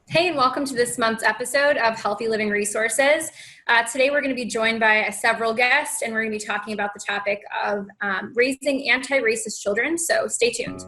Hey, and welcome to this month's episode of Healthy Living Resources. Today we're going to be joined by several guests, and we're going to be talking about the topic of raising anti-racist children, so stay tuned.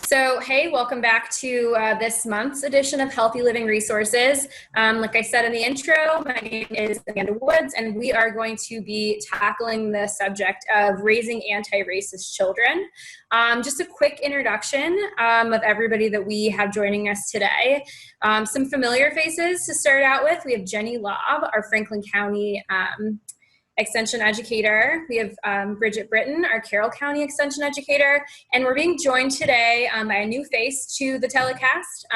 So, hey, welcome back to this month's edition of Healthy Living Resources. Like I said in the intro, my name is Amanda Woods, and we are going to be tackling the subject of raising anti-racist children. Just a quick introduction of everybody that we have joining us today. Some familiar faces to start out with. We have Jenny Lobb, our Franklin County Extension Educator. We have Bridget Britton, our Carroll County Extension Educator, and we're being joined today by a new face to the telecast,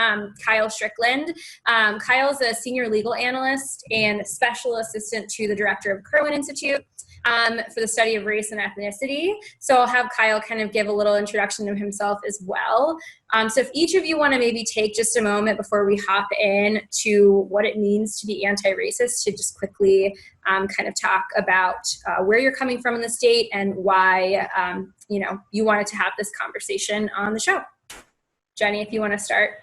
Kyle Strickland. Kyle is a Senior Legal Analyst and Special Assistant to the Director of Kirwan Institute for the Study of Race and Ethnicity. So I'll have Kyle kind of give a little introduction to himself as well. So if each of you want to maybe take just a moment before we hop in to what it means to be anti-racist, to just quickly kind of talk about where you're coming from in the state and why you wanted to have this conversation on the show. Jenny, if you want to start.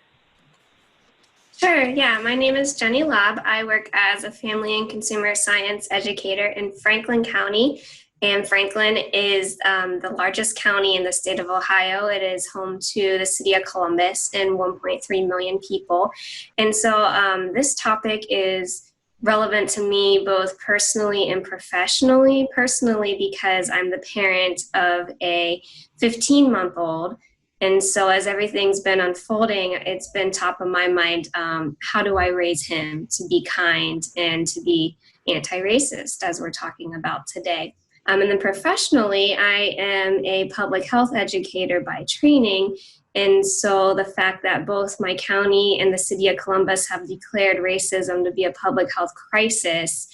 Sure, yeah. My name is Jenny Lobb. I work as a family and consumer science educator in Franklin County, and Franklin is the largest county in the state of Ohio. It is home to the city of Columbus and 1.3 million people. And so this topic is relevant to me both personally and professionally. Personally, because I'm the parent of a 15-month-old. And so as everything's been unfolding, it's been top of my mind, how do I raise him to be kind and to be anti-racist, as we're talking about today. And then professionally, I am a public health educator by training. And so the fact that both my county and the city of Columbus have declared racism to be a public health crisis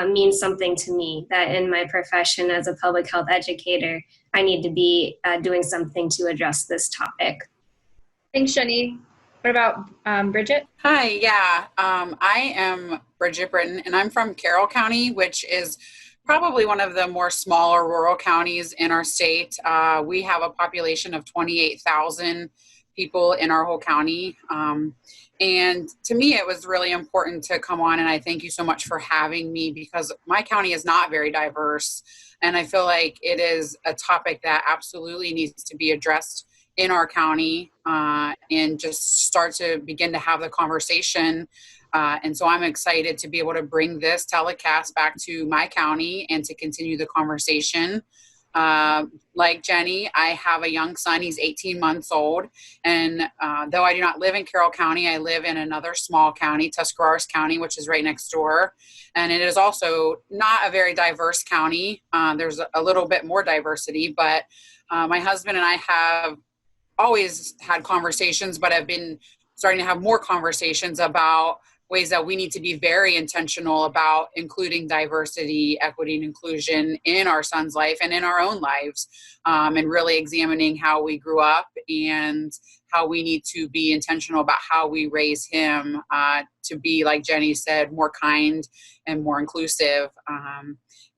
means something to me, that in my profession as a public health educator, I need to be doing something to address this topic. Thanks, Jenny. What about Bridget? Hi, yeah. I am Bridget Britton, and I'm from Carroll County, which is probably one of the more smaller rural counties in our state. We have a population of 28,000 people in our whole county. And to me, it was really important to come on, and I thank you so much for having me, because my county is not very diverse. And I feel like it is a topic that absolutely needs to be addressed in our county and just start to begin to have the conversation. And so I'm excited to be able to bring this telecast back to my county and to continue the conversation. Like Jenny, I have a young son. He's 18 months old. And though I do not live in Carroll County, I live in another small county, Tuscarawas County, which is right next door. And it is also not a very diverse county. There's a little bit more diversity, but my husband and I have always had conversations, but have been starting to have more conversations about ways that we need to be very intentional about including diversity, equity, and inclusion in our son's life and in our own lives, and really examining how we grew up and how we need to be intentional about how we raise him to be, like Jenny said, more kind and more inclusive.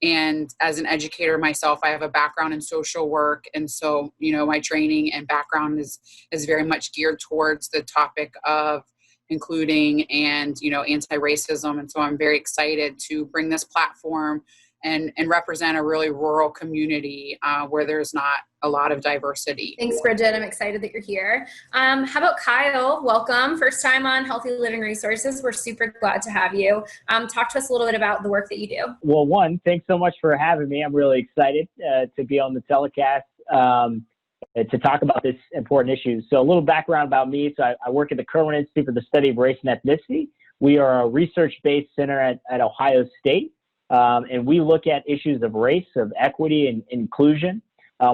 And as an educator myself, I have a background in social work. And so, my training and background is very much geared towards the topic of including and, anti-racism. And so I'm very excited to bring this platform and represent a really rural community where there's not a lot of diversity. Thanks, Bridget. I'm excited that you're here. How about Kyle? Welcome. First time on Healthy Living Resources. We're super glad to have you. Talk to us a little bit about the work that you do. Well, thanks so much for having me. I'm really excited to be on the telecast to talk about this important issue. So a little background about me. So I work at the Kirwan Institute for the Study of Race and Ethnicity. We are a research-based center at Ohio State, and we look at issues of race, of equity, and inclusion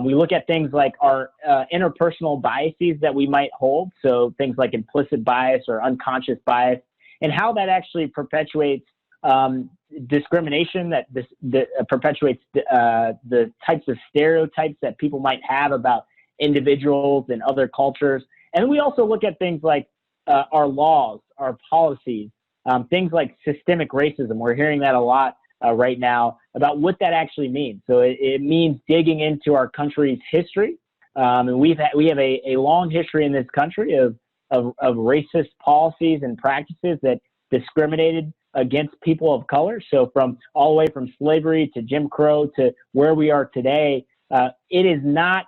We look at things like our interpersonal biases that we might hold, so things like implicit bias or unconscious bias, and how that actually perpetuates discrimination, that perpetuates the types of stereotypes that people might have about individuals and other cultures. And we also look at things like our laws, our policies, things like systemic racism. We're hearing that a lot right now about what that actually means. So it means digging into our country's history. And we have a long history in this country of racist policies and practices that discriminated against people of color. So from all the way from slavery to Jim Crow to where we are today, it is not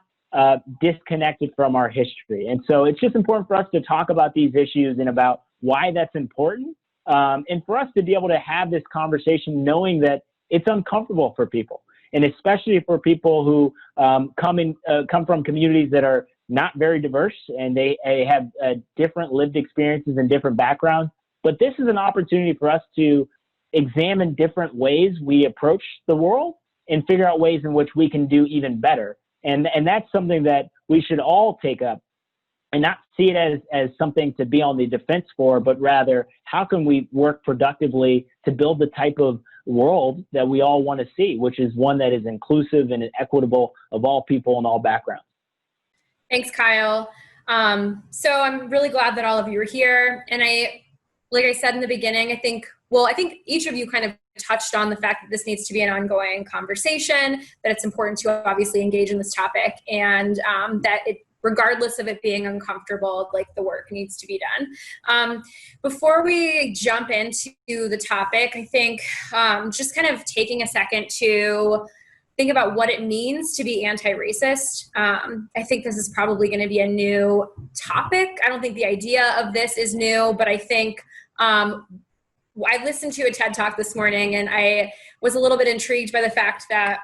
disconnected from our history. And so it's just important for us to talk about these issues and about why that's important. And for us to be able to have this conversation knowing that it's uncomfortable for people, and especially for people who come from communities that are not very diverse and they have different lived experiences and different backgrounds. But this is an opportunity for us to examine different ways we approach the world and figure out ways in which we can do even better. And that's something that we should all take up and not see it as something to be on the defense for, but rather how can we work productively to build the type of world that we all want to see, which is one that is inclusive and equitable of all people and all backgrounds. Thanks, Kyle. So I'm really glad that all of you are here. And like I said in the beginning, I think each of you kind of touched on the fact that this needs to be an ongoing conversation, that it's important to obviously engage in this topic, and that regardless of it being uncomfortable, like the work needs to be done. Before we jump into the topic, I think just kind of taking a second to think about what it means to be anti-racist. I think this is probably going to be a new topic. I don't think the idea of this is new, but I think I listened to a TED Talk this morning, and I was a little bit intrigued by the fact that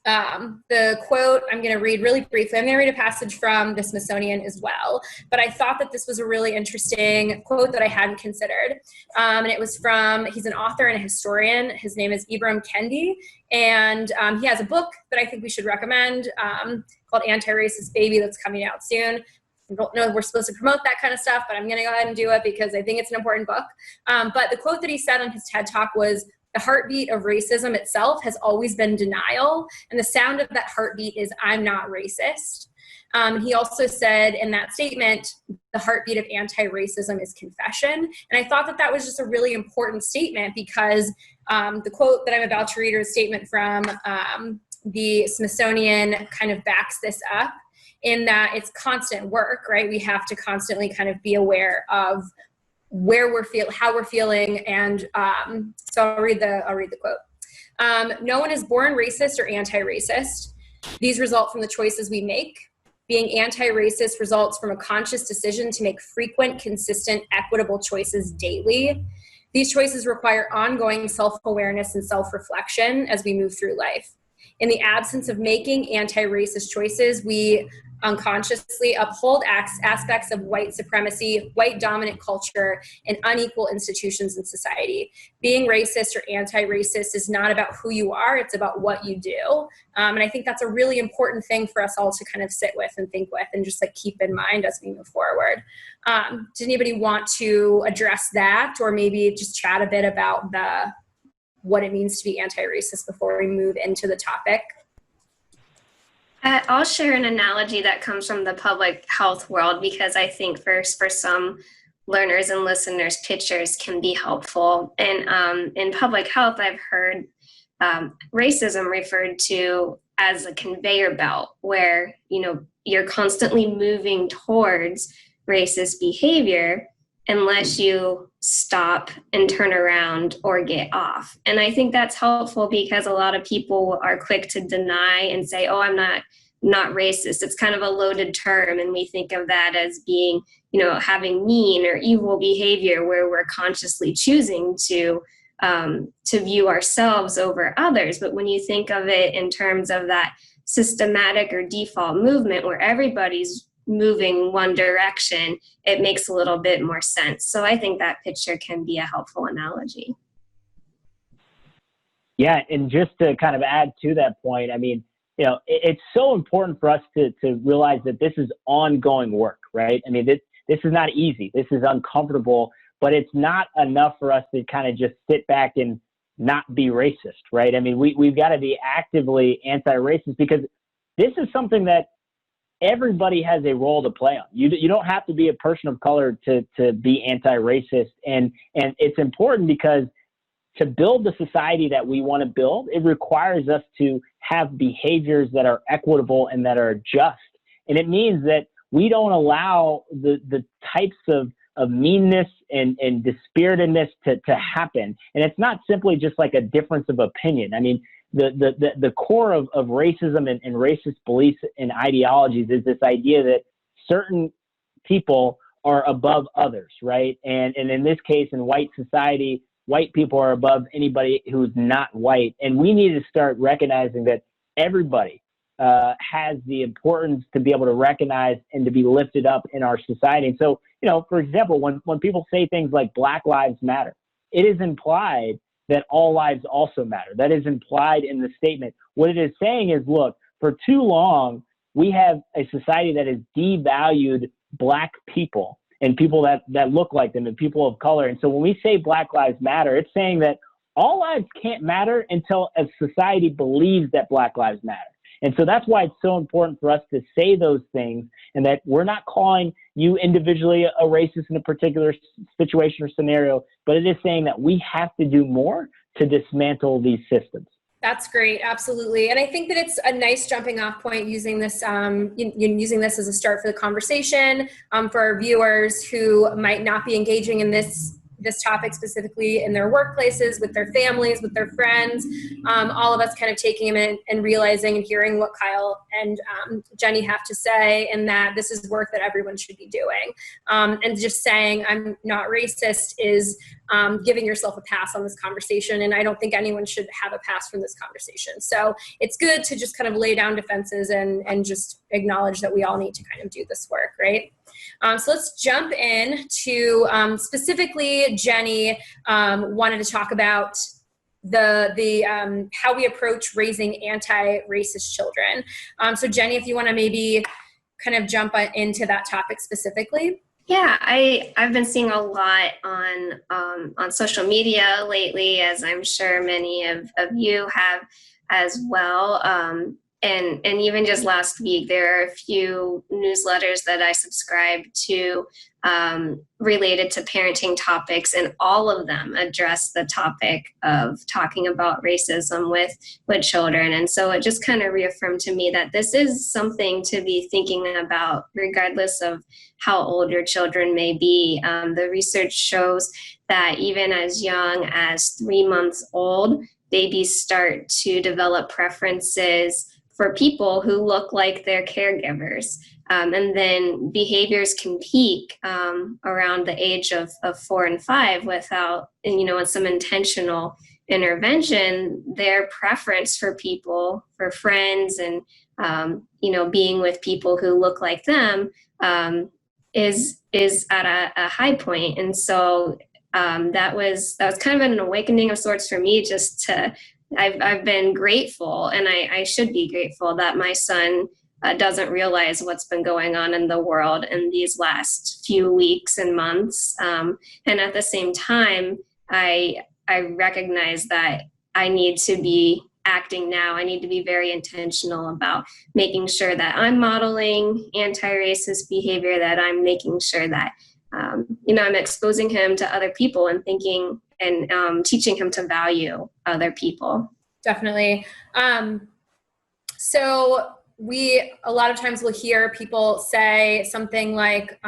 the quote I'm going to read really briefly. I'm going to read a passage from the Smithsonian as well, but I thought that this was a really interesting quote that I hadn't considered. And it was he's an author and a historian. His name is Ibram Kendi, and he has a book that I think we should recommend called Anti-Racist Baby that's coming out soon. I don't know if we're supposed to promote that kind of stuff, but I'm going to go ahead and do it because I think it's an important book. But the quote that he said on his TED Talk was, "The heartbeat of racism itself has always been denial, and the sound of that heartbeat is, I'm not racist." He also said in that statement, the heartbeat of anti-racism is confession. And I thought that that was just a really important statement because the quote that I'm about to read, or a statement from the Smithsonian, kind of backs this up, in that it's constant work, right? We have to constantly kind of be aware of how we're feeling, and so I'll read the quote. "No one is born racist or anti-racist. These result from the choices we make. Being anti-racist results from a conscious decision to make frequent, consistent, equitable choices daily. These choices require ongoing self-awareness and self-reflection as we move through life. In the absence of making anti-racist choices, we unconsciously uphold aspects of white supremacy, white dominant culture, and unequal institutions in society. Being racist or anti-racist is not about who you are, it's about what you do." And I think that's a really important thing for us all to kind of sit with and think with and just like keep in mind as we move forward. Does anybody want to address that, or maybe just chat a bit about what it means to be anti-racist before we move into the topic? I'll share an analogy that comes from the public health world, because I think for some learners and listeners, pictures can be helpful. And in public health, I've heard racism referred to as a conveyor belt, where you're constantly moving towards racist behavior unless you stop and turn around or get off. And I think that's helpful because a lot of people are quick to deny and say, "Oh, I'm not racist." It's kind of a loaded term, and we think of that as being, having mean or evil behavior, where we're consciously choosing to view ourselves over others. But when you think of it in terms of that systematic or default movement where everybody's moving one direction, it makes a little bit more sense. So I think that picture can be a helpful analogy. Yeah, and just to kind of add to that point, I mean, it's so important for us to realize that this is ongoing work, right? I mean, this is not easy. This is uncomfortable, but it's not enough for us to kind of just sit back and not be racist, right? I mean, we've got to be actively anti-racist, because this is something that everybody has a role to play on. You don't have to be a person of color to be anti-racist. And it's important because to build the society that we want to build, it requires us to have behaviors that are equitable and that are just. And it means that we don't allow the types of meanness and dispiritedness to happen. And it's not simply just like a difference of opinion. I mean, the core of racism and racist beliefs and ideologies is this idea that certain people are above others, right? And in this case, in white society, white people are above anybody who's not white. And we need to start recognizing that everybody has the importance to be able to recognize and to be lifted up in our society. And so, for example, when people say things like Black Lives Matter, it is implied that all lives also matter. That is implied in the statement. What it is saying is, look, for too long, we have a society that has devalued Black people and people that look like them and people of color. And so when we say Black Lives Matter, it's saying that all lives can't matter until a society believes that Black Lives matter. And so that's why it's so important for us to say those things, and that we're not calling you individually a racist in a particular situation or scenario, but it is saying that we have to do more to dismantle these systems. That's great. Absolutely. And I think that it's a nice jumping off point using this, using this as a start for the conversation for our viewers who might not be engaging in this topic specifically in their workplaces, with their families, with their friends, all of us kind of taking them in and realizing and hearing what Kyle and Jenny have to say, and that this is work that everyone should be doing. And just saying I'm not racist is giving yourself a pass on this conversation, and I don't think anyone should have a pass from this conversation. So it's good to just kind of lay down defenses and just acknowledge that we all need to kind of do this work, right? So let's jump in to specifically Jenny wanted to talk about the how we approach raising anti-racist children. So Jenny, if you want to maybe kind of jump into that topic specifically. Yeah, I've been seeing a lot on social media lately, as I'm sure many of you have as well. And even just last week, there are a few newsletters that I subscribe to related to parenting topics, and all of them address the topic of talking about racism with children. And so it just kind of reaffirmed to me that this is something to be thinking about, regardless of how old your children may be. The research shows that even as young as 3 months old, babies start to develop preferences for people who look like their caregivers. And then behaviors can peak around the age of 4 and 5 without, with some intentional intervention. Their preference for people, for friends, and, being with people who look like them is at a high point. And so that was kind of an awakening of sorts for me, I've been grateful, and I should be grateful, that my son doesn't realize what's been going on in the world in these last few weeks and months. And at the same time, I recognize that I need to be acting now. I need to be very intentional about making sure that I'm modeling anti-racist behavior, that I'm making sure that, I'm exposing him to other people and thinking and teaching him to value other people. Definitely. So we, a lot of times we'll hear people say something like,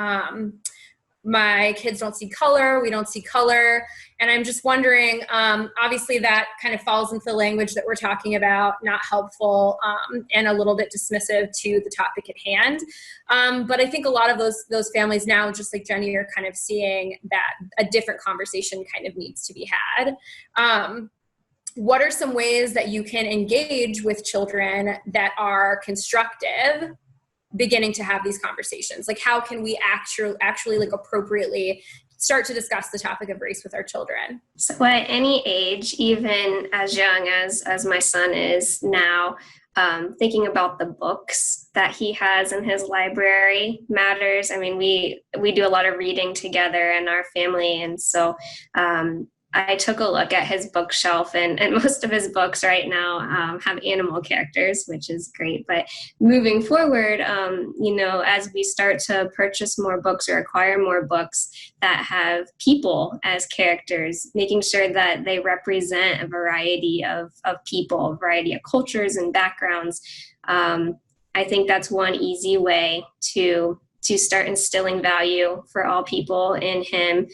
my kids don't see color, we don't see color. And I'm just wondering, obviously that kind of falls into the language that we're talking about, not helpful, and a little bit dismissive to the topic at hand. But I think a lot of those families now, just like Jenny, are kind of seeing that a different conversation kind of needs to be had. What are some ways that you can engage with children that are constructive, beginning to have these conversations? Like, how can we actually like appropriately start to discuss the topic of race with our children? So at any age, even as young as my son is now, thinking about the books that he has in his library matters. I mean, we do a lot of reading together in our family, and so I took a look at his bookshelf, and most of his books right now have animal characters, which is great. But moving forward, as we start to purchase more books or acquire more books that have people as characters, making sure that they represent a variety of people, a variety of cultures and backgrounds, I think that's one easy way to start instilling value for all people in him.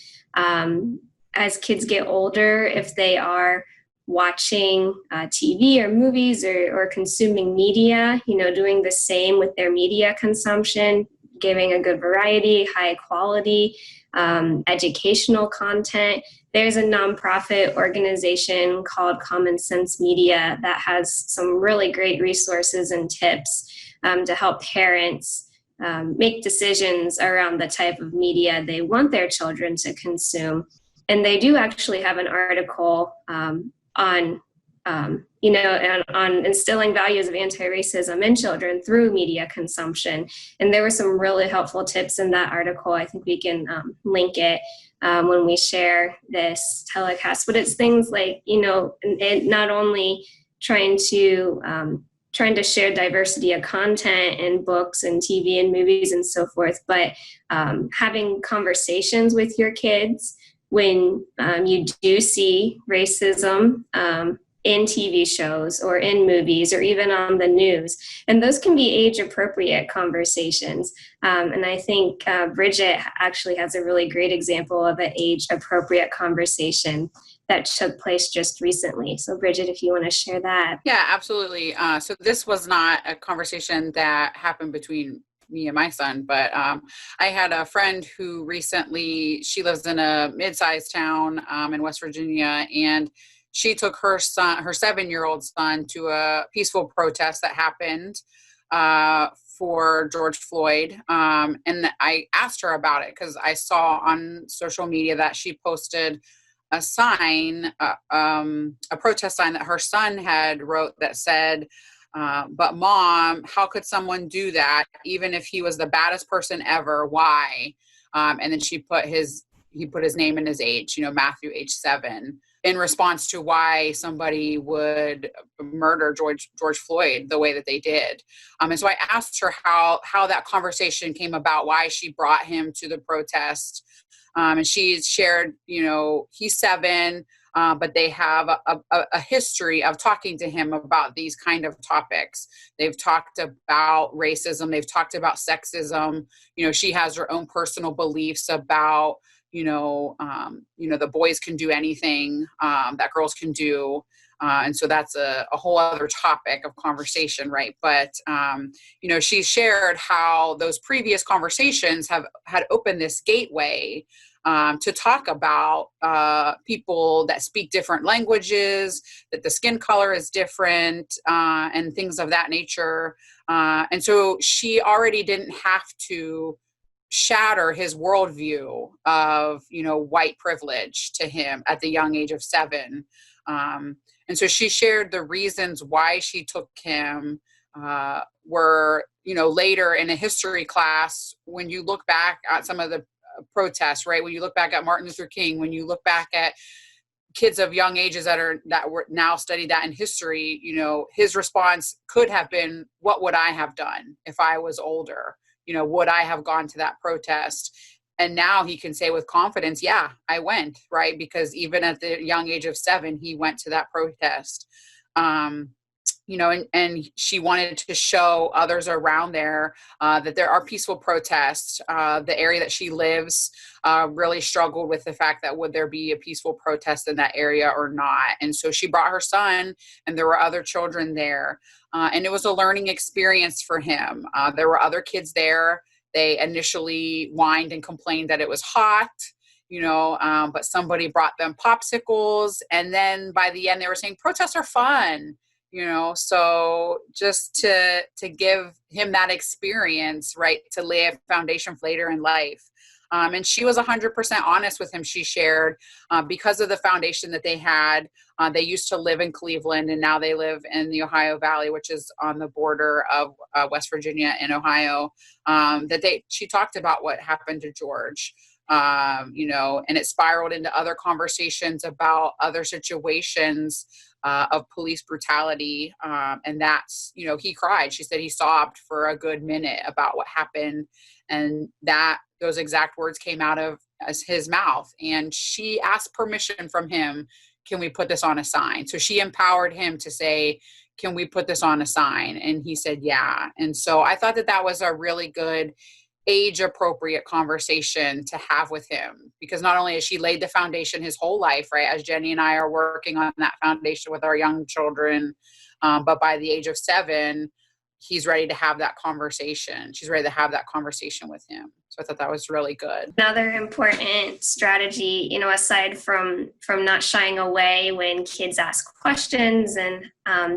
As kids get older, if they are watching TV or movies or consuming media, doing the same with their media consumption, giving a good variety, high quality, educational content. There's a nonprofit organization called Common Sense Media that has some really great resources and tips to help parents make decisions around the type of media they want their children to consume. And they do actually have an article on instilling values of anti-racism in children through media consumption. And there were some really helpful tips in that article. I think we can link it when we share this telecast. But it's things like, not only trying to share diversity of content in books and TV and movies and so forth, but having conversations with your kids when you do see racism in TV shows or in movies or even on the news. And those can be age-appropriate conversations. And I think Bridget actually has a really great example of an age-appropriate conversation that took place just recently. So Bridget, if you want to share that. Yeah, absolutely. So this was not a conversation that happened between me and my son, but I had a friend who recently, she lives in a mid-sized town in West Virginia, and she took her 7-year-old son to a peaceful protest that happened for George Floyd. And I asked her about it because I saw on social media that she posted a sign, a protest sign that her son had wrote that said, but Mom, how could someone do that? Even if he was the baddest person ever, why? And then he put his name and his age, Matthew, age 7, in response to why somebody would murder George Floyd the way that they did. And so I asked her how that conversation came about, why she brought him to the protest. And she shared, he's 7, but they have a history of talking to him about these kind of topics. They've talked about racism. They've talked about sexism. She has her own personal beliefs about, the boys can do anything that girls can do. And so that's a whole other topic of conversation, right? But, she shared how those previous conversations had opened this gateway to talk about people that speak different languages, that the skin color is different, and things of that nature. And so she already didn't have to shatter his worldview of, white privilege to him at the young age of 7. And so she shared the reasons why she took him were, later in a history class, when you look back at some of the protests, right? When you look back at Martin Luther King, when you look back at kids of young ages that were now studied that in history, his response could have been, what would I have done if I was older? Would I have gone to that protest? And now he can say with confidence, yeah, I went, right? Because even at the young age of 7, he went to that protest. And she wanted to show others around there that there are peaceful protests. The area that she lives really struggled with the fact that would there be a peaceful protest in that area or not. And so she brought her son, and there were other children there. And it was a learning experience for him. There were other kids there. They initially whined and complained that it was hot, but somebody brought them popsicles. And then by the end, they were saying protests are fun. So just to give him that experience, right, to lay a foundation for later in life. And she was 100% honest with him. She shared because of the foundation that they had, they used to live in Cleveland and now they live in the Ohio Valley, which is on the border of West Virginia and Ohio, she talked about what happened to George. And it spiraled into other conversations about other situations of police brutality. And that's, he cried. She said he sobbed for a good minute about what happened. And those exact words came out of his mouth. And she asked permission from him. Can we put this on a sign? So she empowered him to say, can we put this on a sign? And he said, yeah. And so I thought that was a really good age appropriate conversation to have with him, because not only has she laid the foundation his whole life, right, as Jenny and I are working on that foundation with our young children, but by the age of 7, he's ready to have that conversation. She's ready to have that conversation with him. So I thought that was really good. Another important strategy, aside from not shying away when kids ask questions and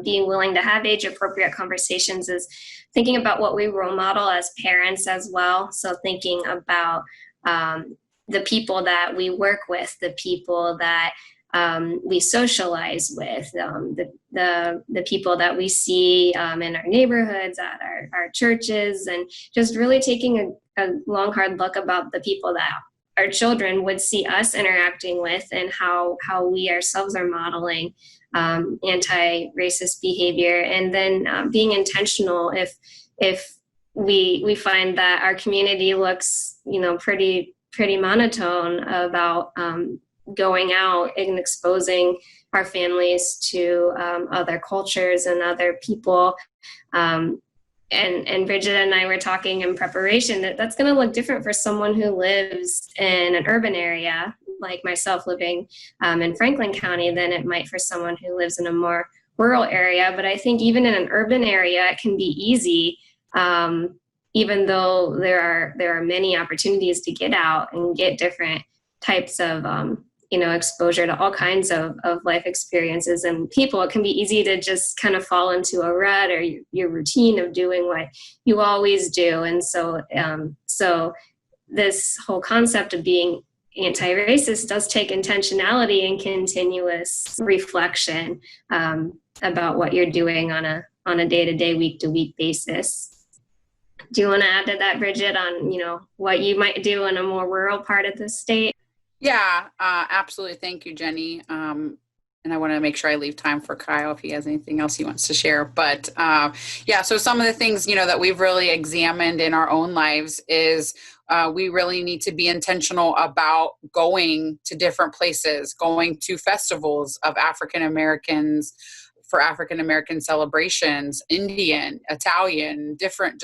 being willing to have age appropriate conversations, is thinking about what we role model as parents as well. So thinking about the people that we work with, the people that we socialize with, the people that we see in our neighborhoods, at our churches, and just really taking a long, hard look about the people that our children would see us interacting with and how we ourselves are modeling anti-racist behavior. And then being intentional if we find that our community looks, pretty monotone about going out and exposing our families to other cultures and other people. And Bridget and I were talking in preparation that's going to look different for someone who lives in an urban area, like myself living in Franklin County, than it might for someone who lives in a more rural area. But I think even in an urban area, it can be easy, even though there are many opportunities to get out and get different types of exposure to all kinds of life experiences and people. It can be easy to just kind of fall into a rut or your routine of doing what you always do. And so this whole concept of being anti-racist does take intentionality and continuous reflection about what you're doing on a day-to-day, week-to-week basis. Do you want to add to that, Bridget, on what you might do in a more rural part of the state? Yeah, absolutely. Thank you, Jenny. And I want to make sure I leave time for Kyle if he has anything else he wants to share. But so some of the things, that we've really examined in our own lives is we really need to be intentional about going to different places, going to festivals of African Americans, for African American celebrations, Indian, Italian, different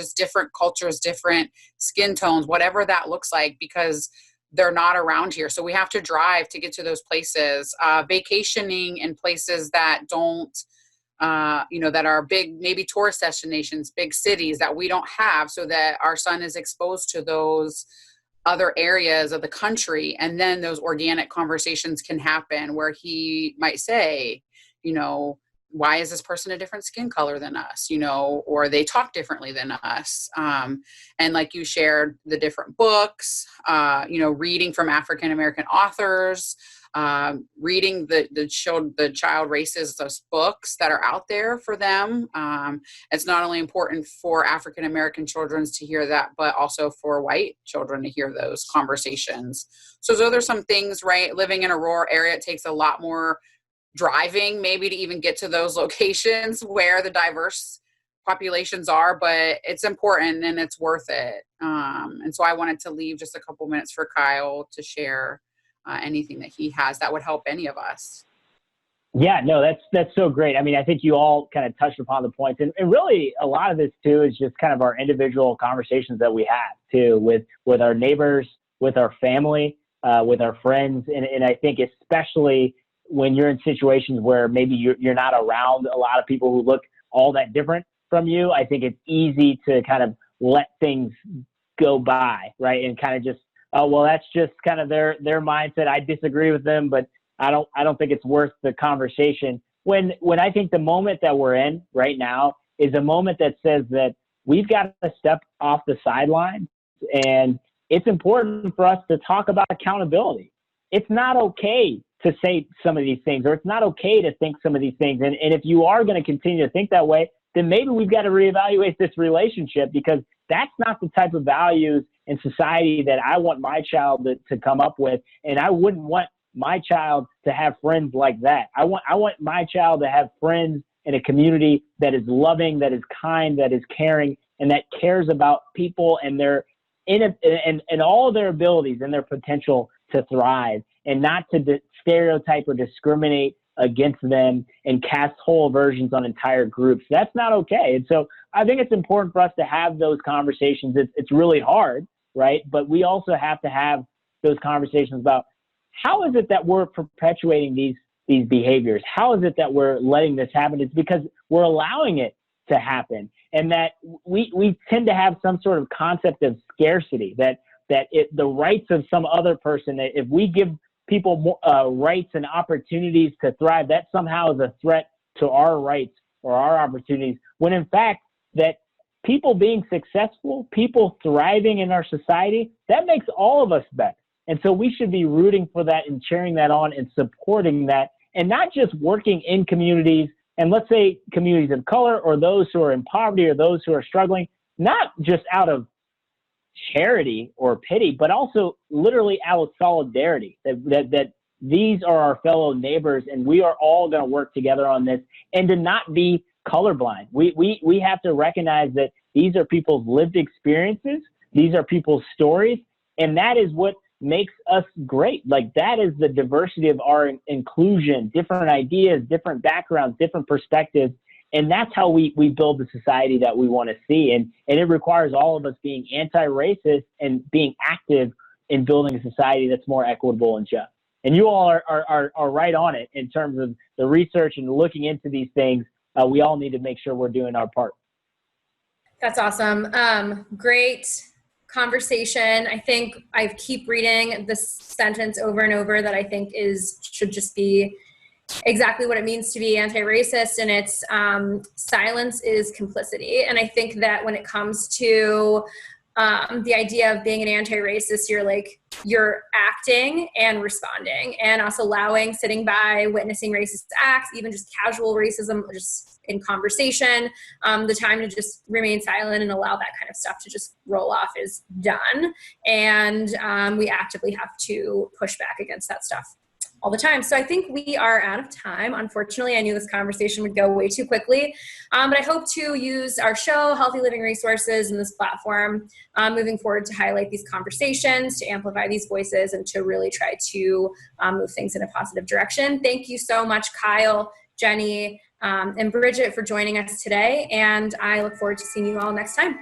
cultures, different skin tones, whatever that looks like, because they're not around here. So we have to drive to get to those places, vacationing in places that don't, that are big, maybe tourist destinations, big cities that we don't have, so that our son is exposed to those other areas of the country. And then those organic conversations can happen where he might say, why is this person a different skin color than us, or they talk differently than us. And like you shared, the different books, reading from African-American authors, reading the child racist books that are out there for them. It's not only important for African-American children to hear that, but also for white children to hear those conversations. So those are some things, right? Living in a rural area, it takes a lot more driving maybe to even get to those locations where the diverse populations are, but it's important and it's worth it. And so I wanted to leave just a couple minutes for Kyle to share anything that he has that would help any of us. Yeah, no, that's so great. I mean, I think you all kind of touched upon the points, and really a lot of this too is just kind of our individual conversations that we have too with our neighbors, with our family, with our friends. And I think especially when you're in situations where maybe you're not around a lot of people who look all that different from you, I think it's easy to kind of let things go by, right? And kind of just, oh, well, that's just kind of their mindset. I disagree with them, but I don't think it's worth the conversation. When I think the moment that we're in right now is a moment that says that we've got to step off the sidelines and it's important for us to talk about accountability. It's not okay to say some of these things, or it's not okay to think some of these things. And if you are going to continue to think that way, then maybe we've got to reevaluate this relationship, because that's not the type of values in society that I want my child to come up with. And I wouldn't want my child to have friends like that. I want my child to have friends in a community that is loving, that is kind, that is caring, and that cares about people and their and all their abilities and their potential to thrive, and not to stereotype or discriminate against them and cast whole versions on entire groups. That's not okay. And so I think it's important for us to have those conversations. It's really hard, right? But we also have to have those conversations about how is it that we're perpetuating these behaviors? How is it that we're letting this happen? It's because we're allowing it to happen. And that we tend to have some sort of concept of scarcity, that the rights of some other person, that if we give people more, rights and opportunities to thrive, that somehow is a threat to our rights or our opportunities, when in fact that people being successful, people thriving in our society, that makes all of us better. And so we should be rooting for that and cheering that on and supporting that, and not just working in communities, and let's say communities of color or those who are in poverty or those who are struggling, not just out of charity or pity, but also literally out of solidarity, that these are our fellow neighbors and we are all going to work together on this, and to not be colorblind. We have to recognize that these are people's lived experiences. These are people's stories. And that is what makes us great. Like, that is the diversity of our inclusion, different ideas, different backgrounds, different perspectives. And that's how we build the society that we want to see. And it requires all of us being anti-racist and being active in building a society that's more equitable and just. And you all are right on it in terms of the research and looking into these things. We all need to make sure we're doing our part. That's awesome. Great conversation. I think I keep reading this sentence over and over that I think should just be exactly what it means to be anti-racist, and it's silence is complicity. And I think that when it comes to the idea of being an anti-racist, you're acting and responding, and us allowing, sitting by, witnessing racist acts, even just casual racism, just in conversation, the time to just remain silent and allow that kind of stuff to just roll off is done. And we actively have to push back against that stuff all the time. So I think we are out of time. Unfortunately, I knew this conversation would go way too quickly, but I hope to use our show, Healthy Living Resources, and this platform moving forward to highlight these conversations, to amplify these voices, and to really try to move things in a positive direction. Thank you so much, Kyle, Jenny, and Bridget, for joining us today, and I look forward to seeing you all next time.